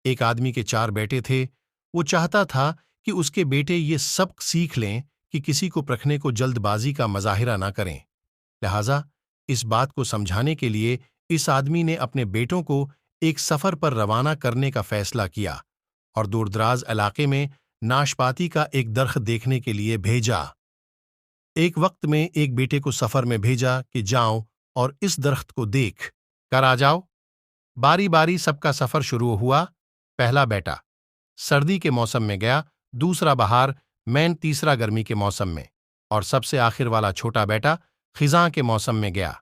ایک آدمی کے 4 بیٹے تھے۔ وہ چاہتا تھا کہ اس کے بیٹے یہ سبق سیکھ لیں کہ کسی کو پرکھنے کو جلد بازی کا مظاہرہ نہ کریں۔ لہٰذا اس بات کو سمجھانے کے لیے اس آدمی نے اپنے بیٹوں کو ایک سفر پر روانہ کرنے کا فیصلہ کیا اور دور دراز علاقے میں ناشپاتی کا ایک درخت دیکھنے کے لیے بھیجا۔ ایک وقت میں ایک بیٹے کو سفر میں بھیجا کہ جاؤ اور اس درخت کو دیکھ کر آ جاؤ۔ باری باری سب کا سفر شروع ہوا۔ پہلا بیٹا سردی کے موسم میں گیا، دوسرا بہار مین، تیسرا گرمی کے موسم میں، اور سب سے آخر والا چھوٹا بیٹا خزاں کے موسم میں گیا۔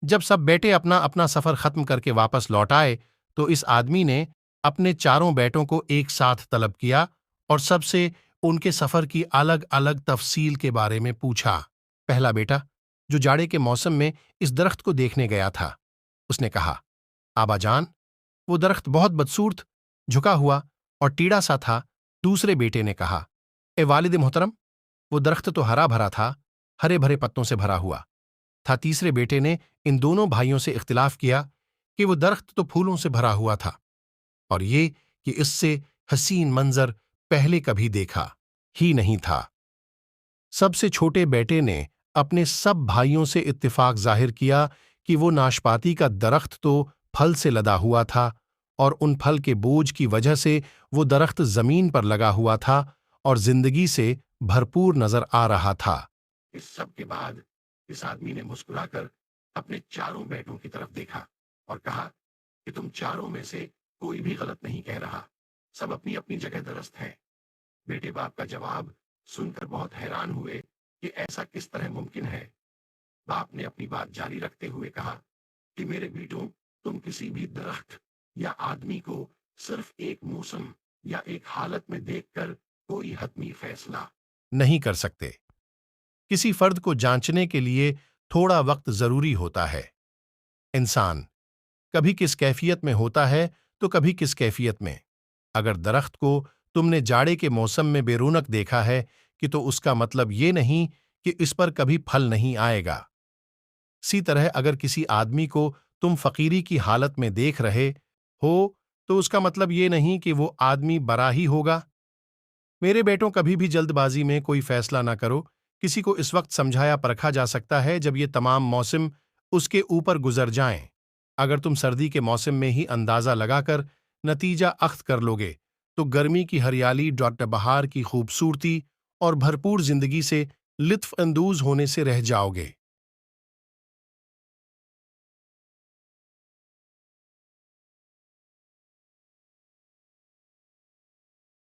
جب سب بیٹے اپنا اپنا سفر ختم کر کے واپس لوٹ آئے تو اس آدمی نے اپنے 4 بیٹوں کو ایک ساتھ طلب کیا اور سب سے ان کے سفر کی الگ الگ تفصیل کے بارے میں پوچھا۔ پہلا بیٹا جو جاڑے کے موسم میں اس درخت کو دیکھنے گیا تھا، اس نے کہا، آبا جان، وہ درخت بہت بدصورت، جھکا ہوا اور ٹیڑا سا تھا۔ دوسرے بیٹے نے کہا، اے والد محترم، وہ درخت تو ہرا بھرا تھا، ہرے بھرے پتوں سے بھرا ہوا تھا۔ تیسرے بیٹے نے ان دونوں بھائیوں سے اختلاف کیا کہ وہ درخت تو پھولوں سے بھرا ہوا تھا، اور یہ کہ اس سے حسین منظر پہلے کبھی دیکھا ہی نہیں تھا۔ سب سے چھوٹے بیٹے نے اپنے سب بھائیوں سے اتفاق ظاہر کیا کہ وہ ناشپاتی کا درخت تو پھل سے لدا ہوا تھا، اور ان پھل کے بوجھ کی وجہ سے وہ درخت زمین پر لگا ہوا تھا اور زندگی سے بھرپور نظر آ رہا تھا۔ اس سب کے بعد اس آدمی نے مسکرا کر اپنے 4 بیٹوں کی طرف دیکھا اور کہا کہ تم 4 میں سے کوئی بھی غلط نہیں کہہ رہا، سب اپنی اپنی جگہ درست ہے۔ بیٹے باپ کا جواب سن کر بہت حیران ہوئے کہ ایسا کس طرح ممکن ہے۔ باپ نے اپنی بات جاری رکھتے ہوئے کہا کہ میرے بیٹوں، تم کسی بھی درخت یا آدمی کو صرف ایک موسم یا ایک حالت میں دیکھ کر کوئی حتمی فیصلہ نہیں کر سکتے۔ کسی فرد کو جانچنے کے لیے تھوڑا وقت ضروری ہوتا ہے۔ انسان کبھی کس کیفیت میں ہوتا ہے تو کبھی کس کیفیت میں۔ اگر درخت کو تم نے جاڑے کے موسم میں بے رونق دیکھا ہے کہ تو اس کا مطلب یہ نہیں کہ اس پر کبھی پھل نہیں آئے گا۔ اسی طرح اگر کسی آدمی کو تم فقیری کی حالت میں دیکھ رہے ہو تو اس کا مطلب یہ نہیں کہ وہ آدمی برا ہی ہوگا۔ میرے بیٹوں، کبھی بھی جلد بازی میں کوئی فیصلہ نہ کرو۔ کسی کو اس وقت سمجھایا پرکھا جا سکتا ہے جب یہ تمام موسم اس کے اوپر گزر جائیں۔ اگر تم سردی کے موسم میں ہی اندازہ لگا کر نتیجہ اخذ کر لوگے تو گرمی کی ہریالی، بہار کی خوبصورتی اور بھرپور زندگی سے لطف اندوز ہونے سے رہ جاؤ گے۔